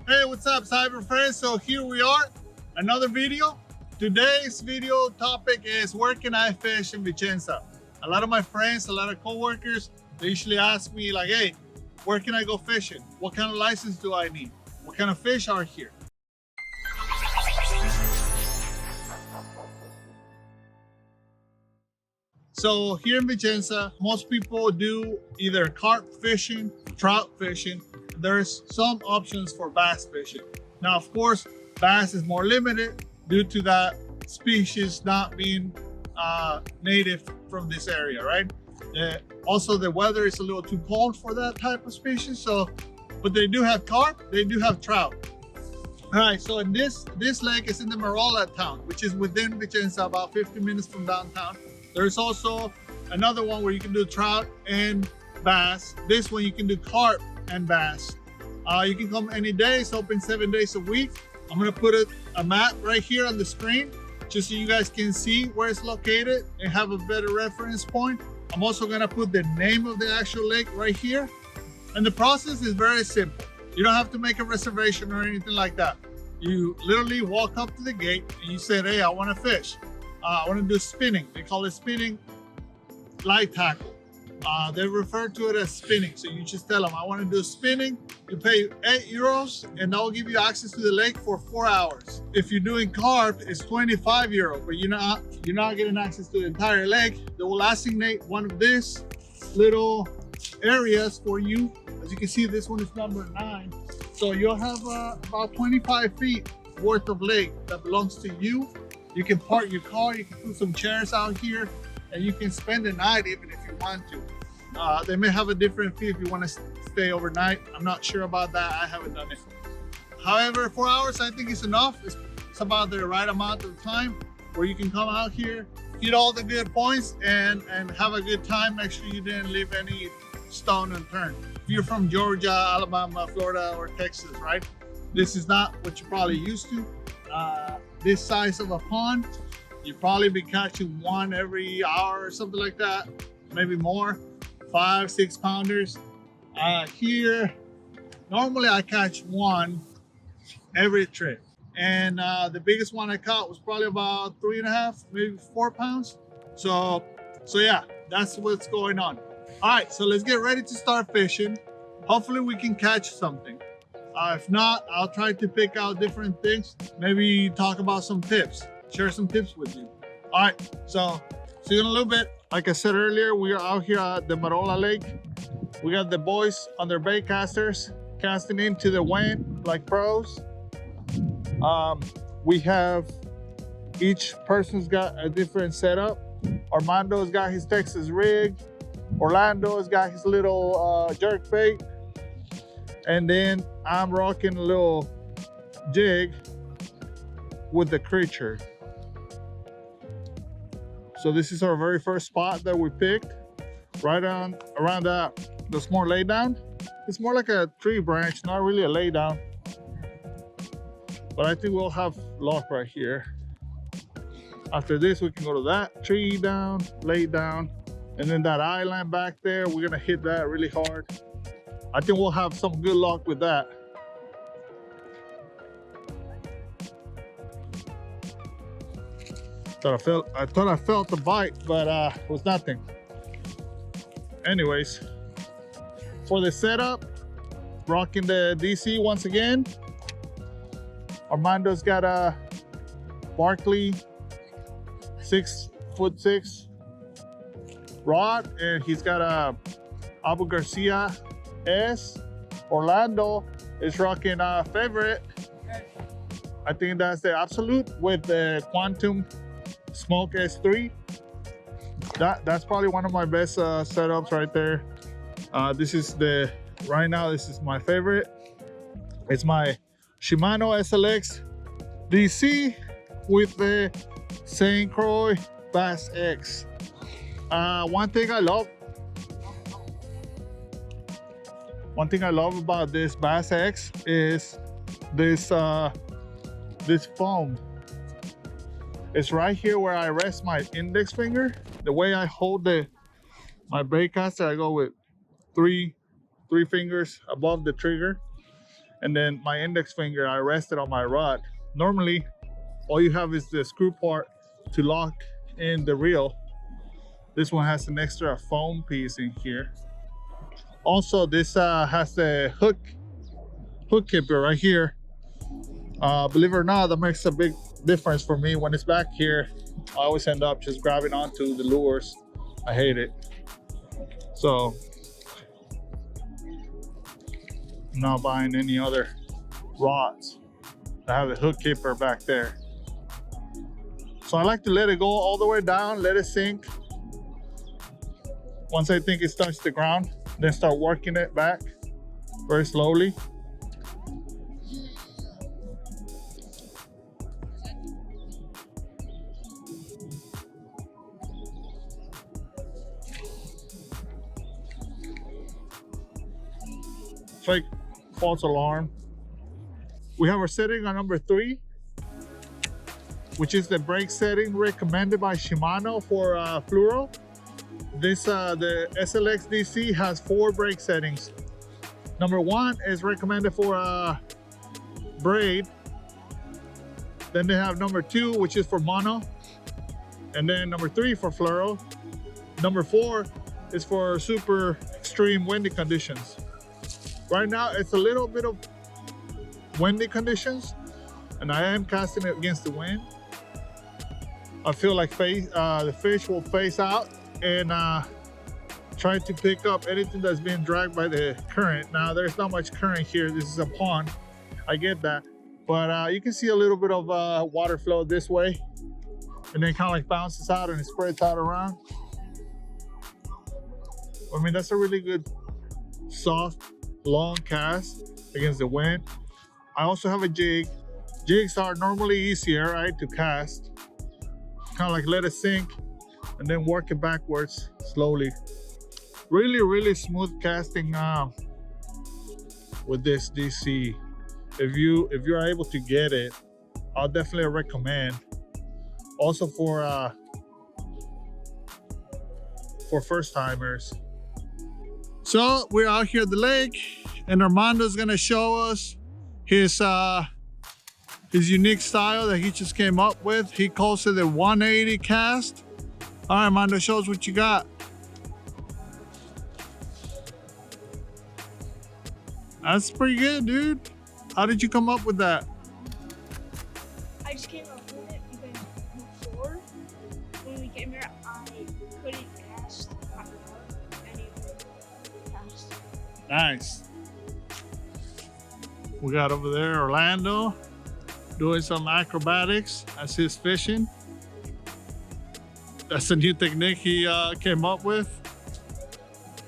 Hey, what's up, cyber friends? So here we are, another video. Today's video topic is where can I fish in Vicenza? A lot of my friends, a lot of coworkers, they usually ask me like, hey, where can I go fishing? What kind of license do I need? What kind of fish are here? So here in Vicenza, most people do either carp fishing, trout fishing. There's some options for bass fishing. Now, of course, bass is more limited due to that species not being native from this area, right? Also, the weather is a little too cold for that type of species. So, but they do have carp, they do have trout. All right, so in this lake is in the Marola town, which is within Vicenza, about 50 minutes from downtown. There's also another one where you can do trout and bass. This one you can do carp and bass. You can come any day. It's open 7 days a week. I'm gonna put a map right here on the screen just so you guys can see where it's located and have a better reference point. I'm also gonna put the name of the actual lake right here. And the process is very simple. You don't have to make a reservation or anything like that. You literally walk up to the gate and you say, hey, I wanna fish. I want to do spinning. They call it spinning light tackle. They refer to it as spinning. So you just tell them, I want to do spinning. You pay €8 and they'll give you access to the lake for 4 hours. If you're doing carp, it's €25, but you're not getting access to the entire lake. They will assignate one of these little areas for you. As you can see, this one is number 9. So you'll have about 25 feet worth of lake that belongs to you. You can park your car, you can put some chairs out here, and you can spend the night even if you want to. They may have a different fee if you want to stay overnight. I'm not sure about that. I haven't done it. However, 4 hours I think is enough. It's about the right amount of time where you can come out here, hit all the good points, and have a good time. Make sure you didn't leave any stone unturned. If you're from Georgia, Alabama, Florida, or Texas, right? This is not what you're probably used to. This size of a pond, you'd probably be catching one every hour or something like that, maybe more, 5-6 pounders. Here, normally I catch one every trip. And the biggest one I caught was probably about 3.5, maybe 4 pounds. So yeah, that's what's going on. All right, so let's get ready to start fishing. Hopefully we can catch something. If not, I'll try to pick out different things. Maybe talk about some tips, share some tips with you. All right, so see you in a little bit. Like I said earlier, we are out here at the Marola Lake. We got the boys on their bait casters, casting into the wind like pros. We have, each person's got a different setup. Armando's got his Texas rig. Orlando's got his little jerk bait. And then I'm rocking a little jig with the creature. So this is our very first spot that we picked, right around the small laydown. It's more like a tree branch, not really a laydown. But I think we'll have luck right here. After this, we can go to that tree down, lay down, and then that island back there, we're gonna hit that really hard. I think we'll have some good luck with that. I thought I felt the bite, but it was nothing. Anyways, for the setup, rocking the DC once again. Armando's got a Barkley 6'6" rod, and he's got a Abu Garcia S. Orlando is rocking a favorite. I think that's the Absolute with the Quantum Smoke S3. That's probably one of my best setups right there. Right now this is my favorite. It's my Shimano SLX DC with the St. Croix Bass X. One thing I love about this Bass X is this foam. It's right here where I rest my index finger. The way I hold my bait caster, I go with three fingers above the trigger. and then my index finger I rested on my rod. Normally all you have is the screw part to lock in the reel. This one has an extra foam piece in here. Also, this has the hook keeper right here. Believe it or not, that makes a big difference for me. When it's back here, I always end up just grabbing onto the lures. I hate it. So I'm not buying any other rods that have a hook keeper back there. So I like to let it go all the way down, let it sink. Once I think it's touched the ground, then start working it back very slowly. It's like false alarm. We have our setting on number 3, which is the brake setting recommended by Shimano for fluoro. This the SLX DC has 4 brake settings. Number 1 is recommended for braid. Then they have number 2, which is for mono, and then number 3 for fluoro. Number 4 is for super extreme windy conditions. Right now it's a little bit of windy conditions, and I am casting it against the wind. I feel like the fish will face out and try to pick up anything that's being dragged by the current. Now there's not much current here. This is a pond, I get that, but you can see a little bit of water flow this way, and then kind of like bounces out and it spreads out around. I mean, that's a really good soft long cast against the wind. I also have a jig. Jigs are normally easier, right, to cast. Kind of like let it sink and then work it backwards slowly. Really smooth casting with this DC. If you're able to get it, I'll definitely recommend. Also for first timers. So we're out here at the lake, and Armando's gonna show us his unique style that he just came up with. He calls it a 180 cast. All right, Armando, show us what you got. That's pretty good, dude. How did you come up with that? I just came up with it because before, when we came here, I couldn't cast my rod and it would cast. Nice. We got over there Orlando doing some acrobatics as he's fishing. That's a new technique he came up with.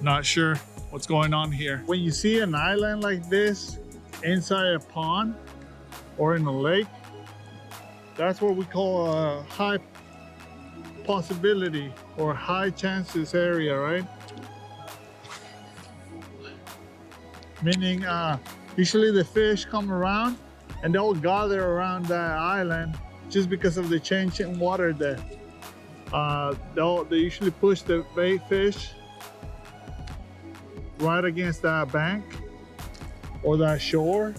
Not sure what's going on here. When you see an island like this inside a pond or in a lake, that's what we call a high possibility or high chances area, right? Meaning usually the fish come around and they'll gather around that island just because of the change in water there. They usually push the bait fish right against that bank or that shore.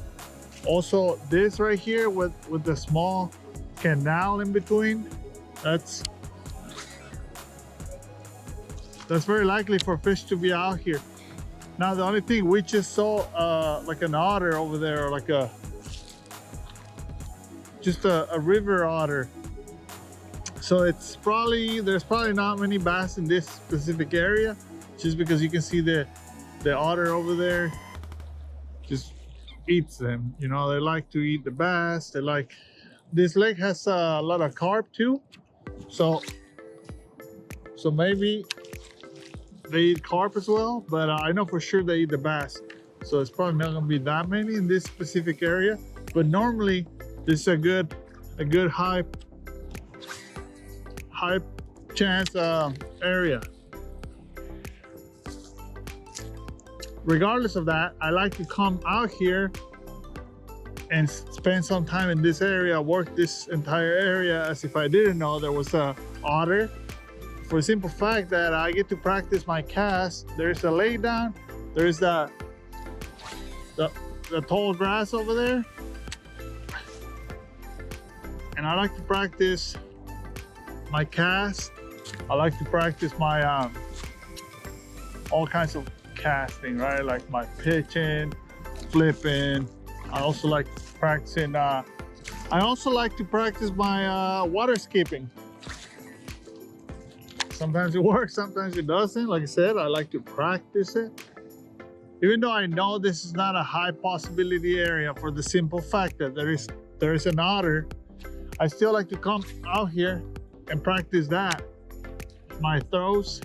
Also, this right here with the small canal in between, that's very likely for fish to be out here. Now the only thing, we just saw like an otter over there, or like just a river otter. So there's probably not many bass in this specific area, just because you can see the otter over there just eats them. You know, they like to eat the bass. This lake has a lot of carp too, so maybe they eat carp as well, but I know for sure they eat the bass. So it's probably not gonna be that many in this specific area, but normally this is a good high chance area. Regardless of that, I like to come out here and spend some time in this area, work this entire area as if I didn't know there was a otter, for the simple fact that I get to practice my cast. There's a lay down, there's the the tall grass over there. And I like to practice my cast. I like to practice my all kinds of casting, right? Like my pitching, flipping. I also like practicing. I also like to practice my water skipping. Sometimes it works, sometimes it doesn't. Like I said, I like to practice it. Even though I know this is not a high possibility area, for the simple fact that there is an otter, I still like to come out here and practice that. My throws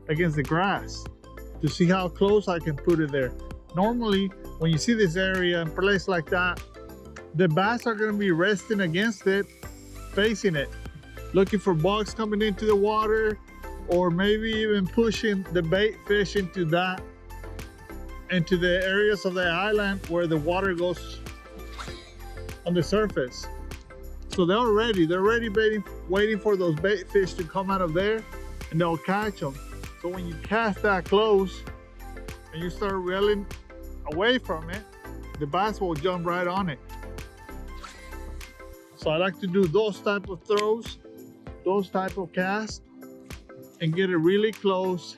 against the grass to see how close I can put it there. Normally, when you see this area and place like that, the bass are going to be resting against it, facing it, looking for bugs coming into the water, or maybe even pushing the bait fish into the areas of the island where the water goes on the surface. So they're ready waiting for those bait fish to come out of there, and they'll catch them. So when you cast that close and you start reeling away from it, the bass will jump right on it. So I like to do those type of throws, those type of casts, and get it really close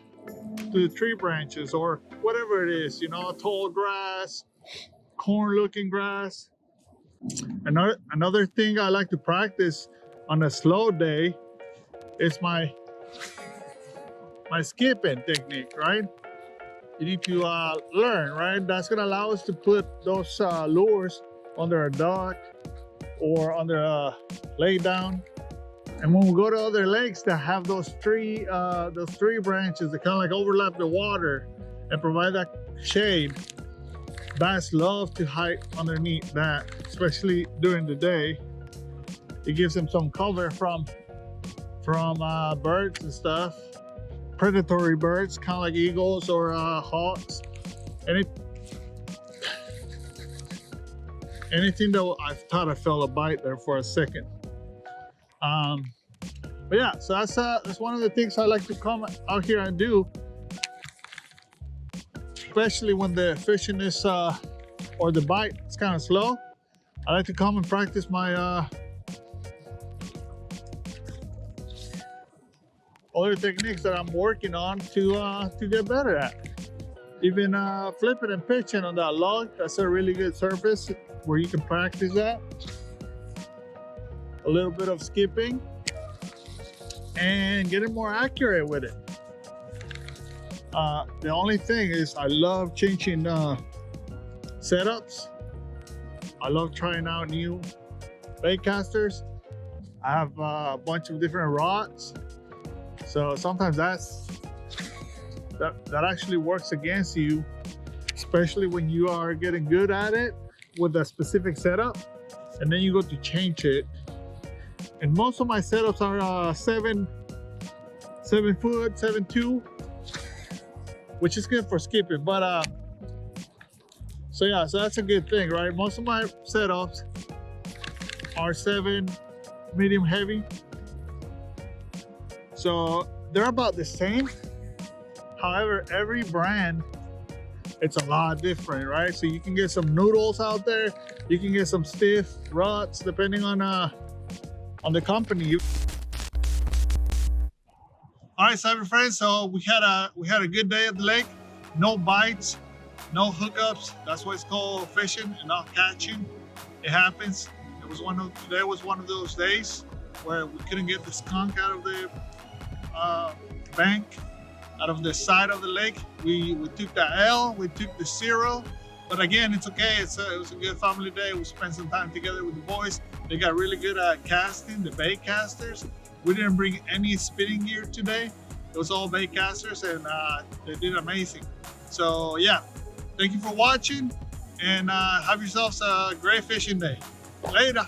to the tree branches or whatever it is, you know, tall grass, corn looking grass. Another thing I like to practice on a slow day is my skipping technique, right? You need to learn, right? That's gonna allow us to put those lures under a dock or under a lay down. And when we go to other lakes that have those tree branches that kind of like overlap the water and provide that shade, bass love to hide underneath that, especially during the day. It gives them some cover from birds and stuff, predatory birds, kind of like eagles or hawks. Anything that I thought I felt a bite there for a second. But yeah, so that's one of the things I like to come out here and do, especially when the fishing is or the bite is kind of slow. I like to come and practice my other techniques that I'm working on to get better at. Even flipping and pitching on that log, that's a really good surface where you can practice that. A little bit of skipping and getting more accurate with it. The only thing is I love changing setups. I love trying out new bait casters. I have a bunch of different rods, so sometimes that actually works against you, especially when you are getting good at it with a specific setup, and then you go to change it. And most of my setups are 7 foot, 7.2, which is good for skipping. But so yeah, so that's a good thing, right? Most of my setups are 7 medium heavy, so they're about the same. However, every brand, it's a lot different, right? So you can get some noodles out there, you can get some stiff rods depending on the company. All right, cyber friends, so we had a good day at the lake. No bites, no hookups. That's why it's called fishing and not catching. It happens. Today was one of those days where we couldn't get the skunk out of the bank, out of the side of the lake. We took the L, we took the 0, but again, it's okay. It was a good family day. We spent some time together with the boys. They got really good at casting, the bait casters. We didn't bring any spinning gear today. It was all bait casters, and they did amazing. So yeah, thank you for watching, and have yourselves a great fishing day. Later.